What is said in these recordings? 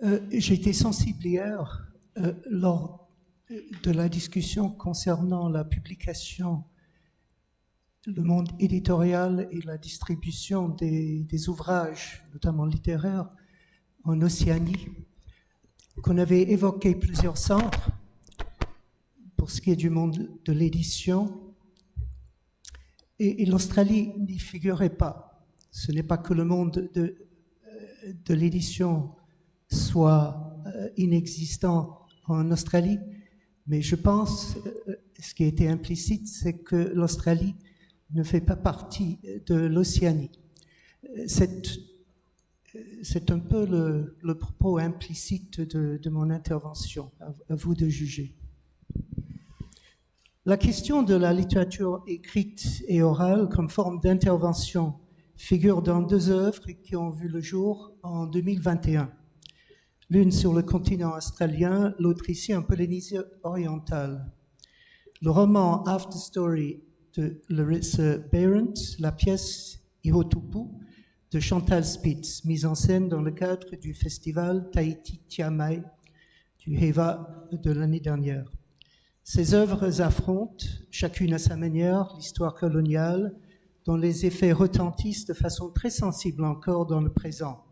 J'ai été sensible hier lors de la discussion concernant la publication, le monde éditorial et la distribution des ouvrages, notamment littéraires, en Océanie, qu'on avait évoqué plusieurs centres pour ce qui est du monde de l'édition, et l'Australie n'y figurait pas. Ce n'est pas que le monde de l'édition soit inexistant en Australie, mais je pense, ce qui a été implicite, c'est que l'Australie ne fait pas partie de l'Océanie. C'est un peu le propos implicite de mon intervention, à vous de juger. La question de la littérature écrite et orale comme forme d'intervention figure dans deux œuvres qui ont vu le jour en 2021. L'une sur le continent australien, l'autre ici en Polynésie orientale. Le roman After Story de Larissa Behrendt, la pièce Ihotupu de Chantal Spitz, mise en scène dans le cadre du festival Tahiti Tiamai du HEVA de l'année dernière. Ces œuvres affrontent, chacune à sa manière, l'histoire coloniale, dont les effets retentissent de façon très sensible encore dans le présent.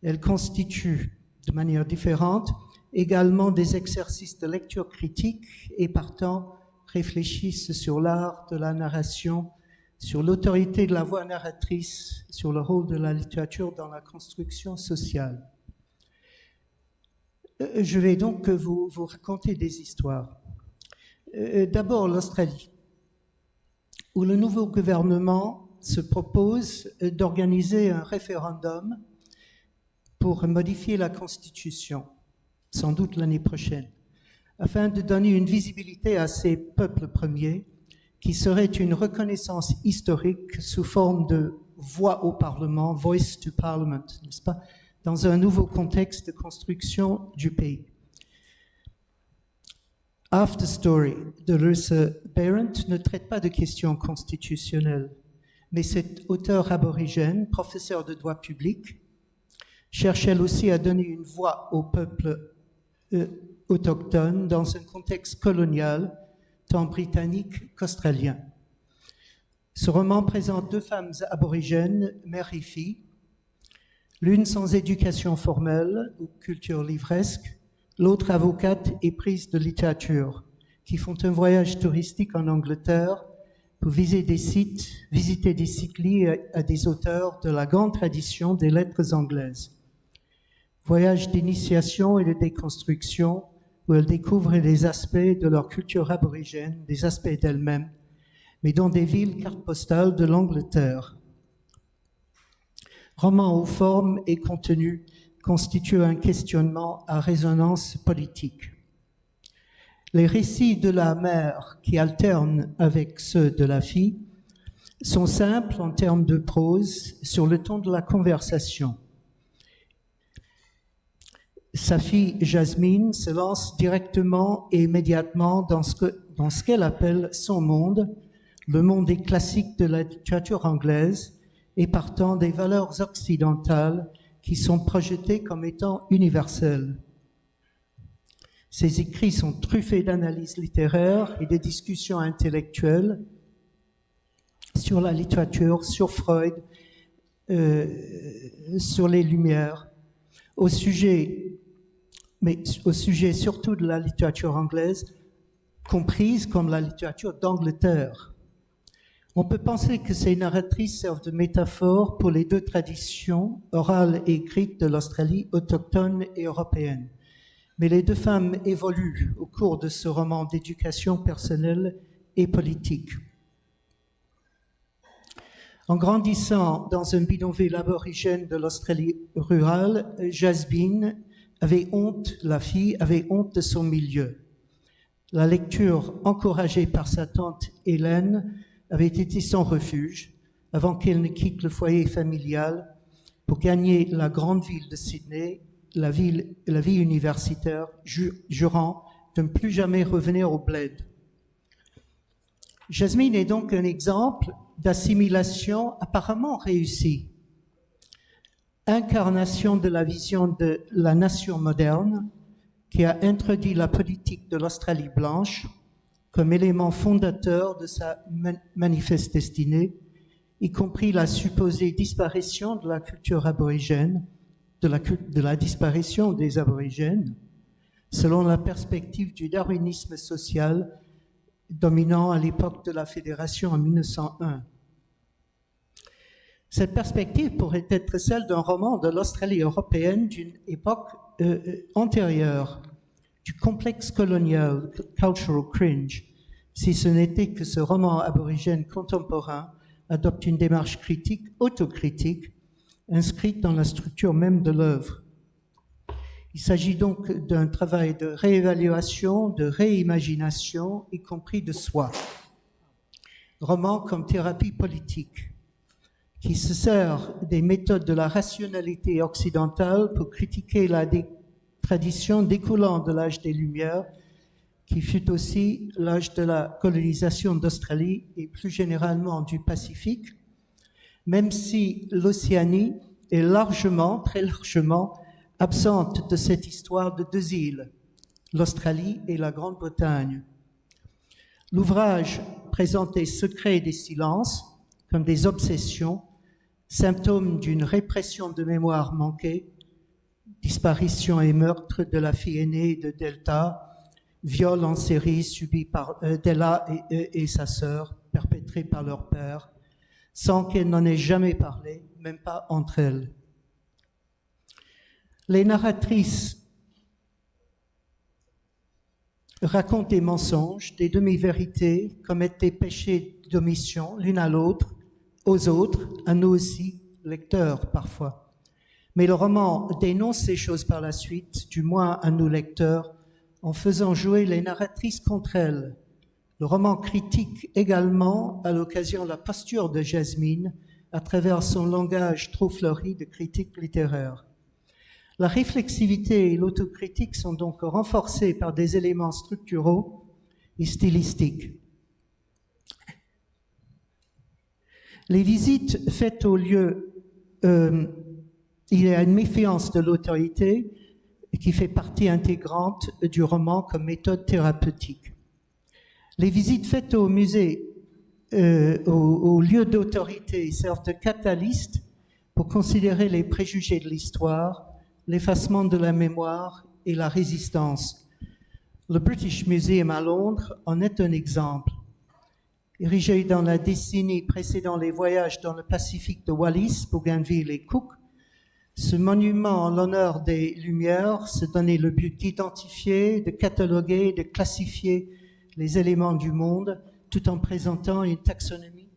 Elles constituent, de manière différente, également des exercices de lecture critique et partant réfléchissent sur l'art de la narration, sur l'autorité de la voix narratrice, sur le rôle de la littérature dans la construction sociale. Je vais donc vous raconter des histoires. D'abord l'Australie, où le nouveau gouvernement se propose d'organiser un référendum pour modifier la Constitution, sans doute l'année prochaine, afin de donner une visibilité à ces peuples premiers qui serait une reconnaissance historique sous forme de voix au Parlement, voice to Parliament, n'est-ce pas, dans un nouveau contexte de construction du pays. After Story de Larissa Behrendt ne traite pas de questions constitutionnelles, mais cet auteur aborigène, professeur de droit public, cherche elle aussi à donner une voix au peuple autochtone dans un contexte colonial, tant britannique qu'australien. Ce roman présente deux femmes aborigènes, mère et fille, l'une sans éducation formelle ou culture livresque, l'autre avocate et prise de littérature, qui font un voyage touristique en Angleterre pour visiter des sites liés à des auteurs de la grande tradition des lettres anglaises. Voyage d'initiation et de déconstruction où elles découvrent des aspects de leur culture aborigène, des aspects d'elles-mêmes, mais dans des villes cartes postales de l'Angleterre. Roman aux formes et contenu constitue un questionnement à résonance politique. Les récits de la mère qui alternent avec ceux de la fille sont simples en termes de prose sur le ton de la conversation. Sa fille Jasmine se lance directement et immédiatement dans ce qu'elle appelle son monde, le monde des classiques de la littérature anglaise et partant des valeurs occidentales qui sont projetées comme étant universelles. Ses écrits sont truffés d'analyses littéraires et de discussions intellectuelles sur la littérature, sur Freud, sur les Lumières, au sujet surtout de la littérature anglaise, comprise comme la littérature d'Angleterre. On peut penser que ces narratrices servent de métaphore pour les deux traditions, orales et écrites de l'Australie, autochtone et européenne. Mais les deux femmes évoluent au cours de ce roman d'éducation personnelle et politique. En grandissant dans un bidonville aborigène de l'Australie rurale, Jasmine la fille avait honte de son milieu. La lecture, encouragée par sa tante Hélène, avait été son refuge avant qu'elle ne quitte le foyer familial pour gagner la grande ville de Sydney, la vie universitaire, jurant de ne plus jamais revenir au bled. Jasmine est donc un exemple d'assimilation apparemment réussie. incarnation de la vision de la nation moderne qui a introduit la politique de l'Australie blanche comme élément fondateur de sa manifeste destinée, y compris la supposée disparition de la culture aborigène, de la disparition des aborigènes, selon la perspective du darwinisme social dominant à l'époque de la Fédération en 1901. Cette perspective pourrait être celle d'un roman de l'Australie européenne d'une époque antérieure, du complexe colonial, cultural cringe, si ce n'était que ce roman aborigène contemporain adopte une démarche critique, autocritique, inscrite dans la structure même de l'œuvre. Il s'agit donc d'un travail de réévaluation, de réimagination, y compris de soi. Roman comme thérapie politique, qui se sert des méthodes de la rationalité occidentale pour critiquer la tradition découlant de l'âge des Lumières, qui fut aussi l'âge de la colonisation d'Australie et plus généralement du Pacifique, même si l'Océanie est largement, très largement, absente de cette histoire de deux îles, l'Australie et la Grande-Bretagne. L'ouvrage présente des secrets et des silences, comme des obsessions, symptômes d'une répression de mémoire manquée, disparition et meurtre de la fille aînée de Delta, viol en série subi par Della et sa sœur, perpétrés par leur père, sans qu'elles n'en aient jamais parlé, même pas entre elles. Les narratrices racontent des mensonges, des demi-vérités, commettent des péchés d'omission l'une à l'autre, aux autres, à nous aussi, lecteurs parfois. Mais le roman dénonce ces choses par la suite, du moins à nous lecteurs, en faisant jouer les narratrices contre elles. Le roman critique également, à l'occasion, la posture de Jasmine à travers son langage trop fleuri de critique littéraire. La réflexivité et l'autocritique sont donc renforcées par des éléments structuraux et stylistiques. Les visites faites au lieu, il y a une méfiance de l'autorité qui fait partie intégrante du roman comme méthode thérapeutique. Les visites faites au musée, au lieu d'autorité, servent de catalyste pour considérer les préjugés de l'histoire, l'effacement de la mémoire et la résistance. Le British Museum à Londres en est un exemple. Érigé dans la décennie précédant les voyages dans le Pacifique de Wallis, Bougainville et Cook, ce monument en l'honneur des Lumières se donnait le but d'identifier, de cataloguer, de classifier les éléments du monde, tout en présentant une taxonomie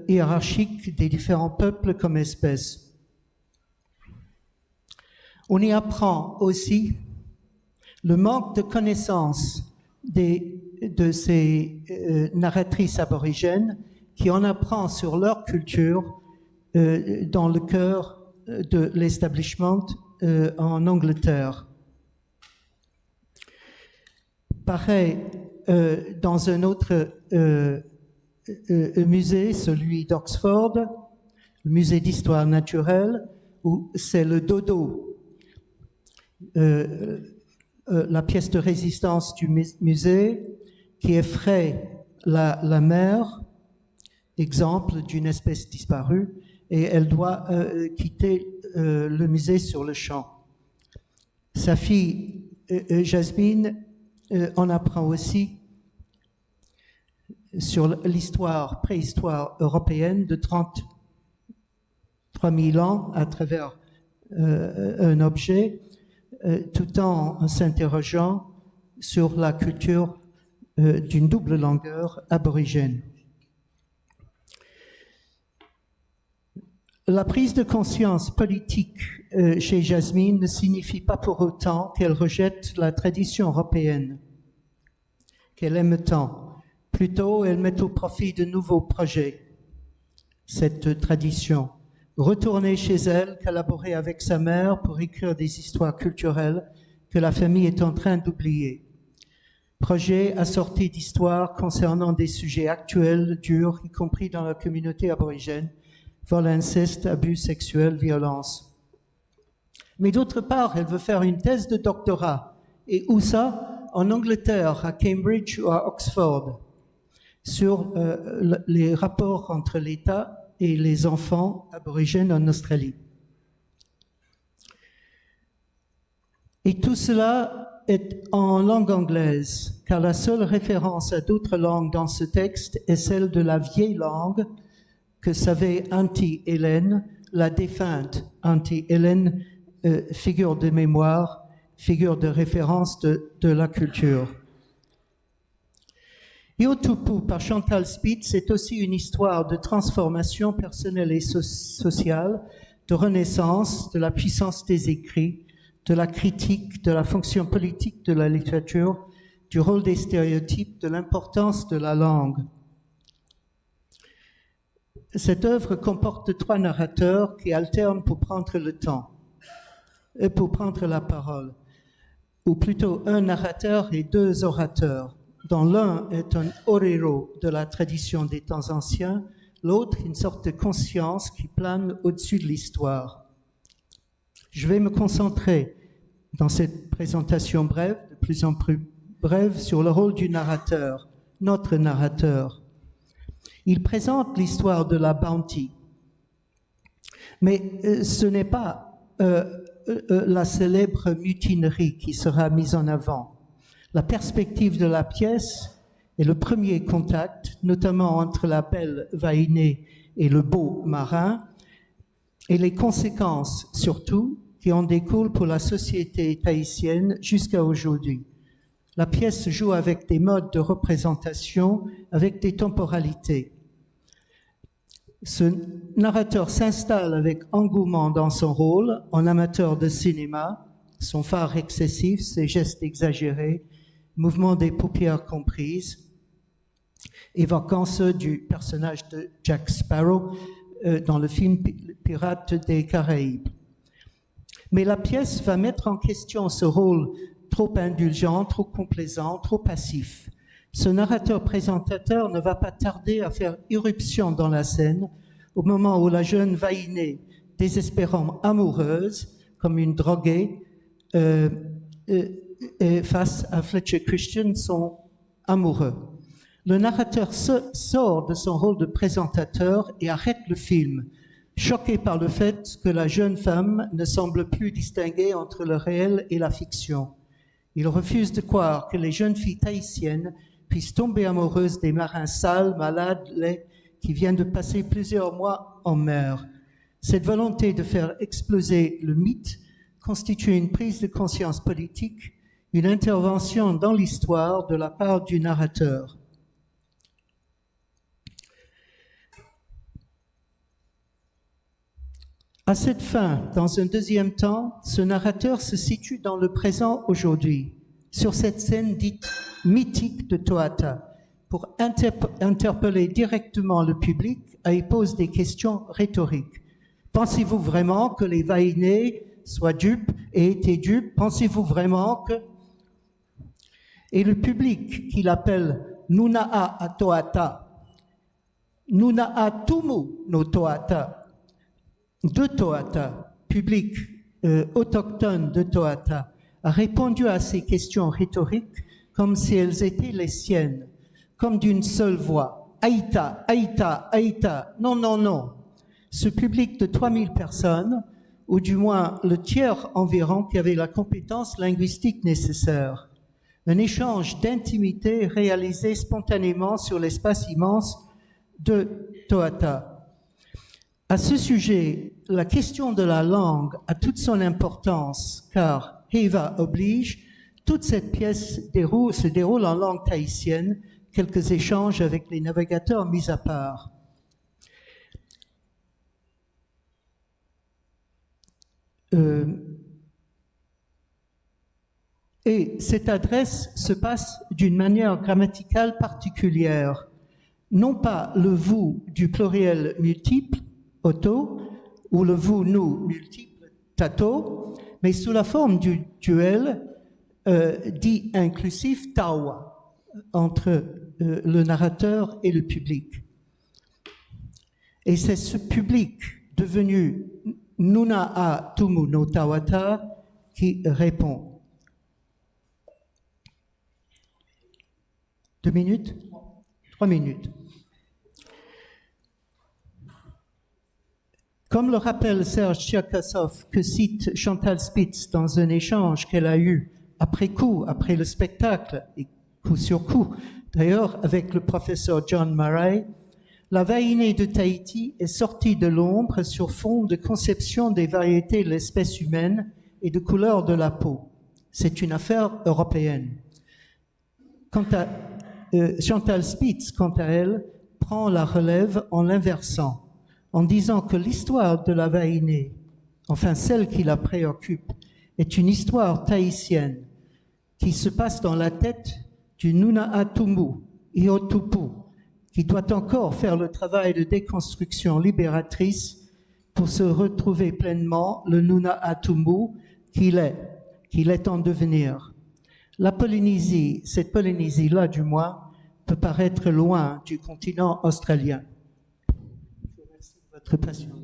hiérarchique des différents peuples comme espèces. On y apprend aussi le manque de connaissance de ces narratrices aborigènes qui en apprend sur leur culture dans le cœur de l'establishment en Angleterre. Pareil, dans un autre musée, celui d'Oxford, le musée d'histoire naturelle, où c'est le dodo, la pièce de résistance du musée qui effraie la mère, exemple d'une espèce disparue, et elle doit quitter le musée sur le champ. Sa fille, Jasmine, en apprend aussi sur l'histoire, préhistoire européenne de 33 000 ans à travers un objet, tout en s'interrogeant sur la culture d'une double longueur aborigène. La prise de conscience politique chez Jasmine ne signifie pas pour autant qu'elle rejette la tradition européenne, qu'elle aime tant. Plutôt, elle met au profit de nouveaux projets cette tradition. Retourner chez elle, collaborer avec sa mère pour écrire des histoires culturelles que la famille est en train d'oublier. Projet assorti d'histoires concernant des sujets actuels, durs, y compris dans la communauté aborigène, vol, inceste, abus sexuels, violence. Mais d'autre part, elle veut faire une thèse de doctorat. Et où ça? En Angleterre, à Cambridge ou à Oxford, sur les rapports entre l'État et les enfants aborigènes en Australie. Et tout cela est en langue anglaise, car la seule référence à d'autres langues dans ce texte est celle de la vieille langue que savait Auntie Hélène, la défunte Auntie Hélène, figure de mémoire, figure de référence de la culture. Iotupu par Chantal Spitz est aussi une histoire de transformation personnelle et sociale, de renaissance, de la puissance des écrits, de la critique, de la fonction politique de la littérature, du rôle des stéréotypes, de l'importance de la langue. Cette œuvre comporte 3 narrateurs qui alternent pour prendre le temps, pour prendre la parole, ou plutôt un narrateur et 2 orateurs, dont l'un est un orero de la tradition des temps anciens, l'autre une sorte de conscience qui plane au-dessus de l'histoire. Je vais me concentrer dans cette présentation brève, de plus en plus brève, sur le rôle du narrateur, notre narrateur. Il présente l'histoire de la Bounty, mais ce n'est pas la célèbre mutinerie qui sera mise en avant. La perspective de la pièce est le premier contact, notamment entre la belle Vaïné et le beau marin, et les conséquences, surtout, qui en découlent pour la société tahitienne jusqu'à aujourd'hui. La pièce joue avec des modes de représentation, avec des temporalités. Ce narrateur s'installe avec engouement dans son rôle, en amateur de cinéma, son phare excessif, ses gestes exagérés, mouvements des paupières comprises, évoquant ceux du personnage de Jack Sparrow dans le film Pirates des Caraïbes. Mais la pièce va mettre en question ce rôle trop indulgent, trop complaisant, trop passif. Ce narrateur-présentateur ne va pas tarder à faire irruption dans la scène au moment où la jeune Vaïné, désespérant amoureuse, comme une droguée, face à Fletcher Christian, son amoureux. Le narrateur sort de son rôle de présentateur et arrête le film, choqué par le fait que la jeune femme ne semble plus distinguer entre le réel et la fiction. Il refuse de croire que les jeunes filles tahitiennes puissent tomber amoureuses des marins sales, malades, laids, qui viennent de passer plusieurs mois en mer. Cette volonté de faire exploser le mythe constitue une prise de conscience politique, une intervention dans l'histoire de la part du narrateur. À cette fin, dans un deuxième temps, ce narrateur se situe dans le présent aujourd'hui, sur cette scène dite mythique de Toata, pour interpeller directement le public et y pose des questions rhétoriques. Pensez-vous vraiment que les Vaïnés soient dupes et étaient dupes? Pensez-vous vraiment que... Et le public, qu'il appelle Nuna'a a Toata, Nuna'a tumu no Toata, de Toata, public autochtone de Toata, a répondu à ces questions rhétoriques comme si elles étaient les siennes, comme d'une seule voix. Aïta, Aïta, Aïta, non, non, non. Ce public de 3000 personnes, ou du moins le tiers environ qui avait la compétence linguistique nécessaire. Un échange d'intimité réalisé spontanément sur l'espace immense de Toata. À ce sujet, la question de la langue a toute son importance, car Heva oblige, toute cette pièce se déroule en langue tahitienne, quelques échanges avec les navigateurs mis à part. Et cette adresse se passe d'une manière grammaticale particulière, non pas le vous du pluriel multiple, auto, ou le vous-nous multiple, tato, mais sous la forme du duel dit inclusif tawa, entre le narrateur et le public. Et c'est ce public devenu Nuna'a Tumu no Tawata qui répond. 2 minutes? 3 minutes. Comme le rappelle Serge Tcherkassov, que cite Chantal Spitz dans un échange qu'elle a eu après coup, après le spectacle, et coup sur coup, d'ailleurs avec le professeur John Murray, la vaïnée de Tahiti est sortie de l'ombre sur fond de conception des variétés de l'espèce humaine et de couleur de la peau. C'est une affaire européenne. Chantal Spitz, quant à elle, prend la relève en l'inversant, en disant que l'histoire de la vaïnée, enfin celle qui la préoccupe, est une histoire tahitienne qui se passe dans la tête du Nuna'a Tumu, Iotupu, qui doit encore faire le travail de déconstruction libératrice pour se retrouver pleinement le Nuna'a Tumu qu'il est en devenir. La Polynésie, cette Polynésie-là du moins, peut paraître loin du continent australien. Je vous remercie de votre patience.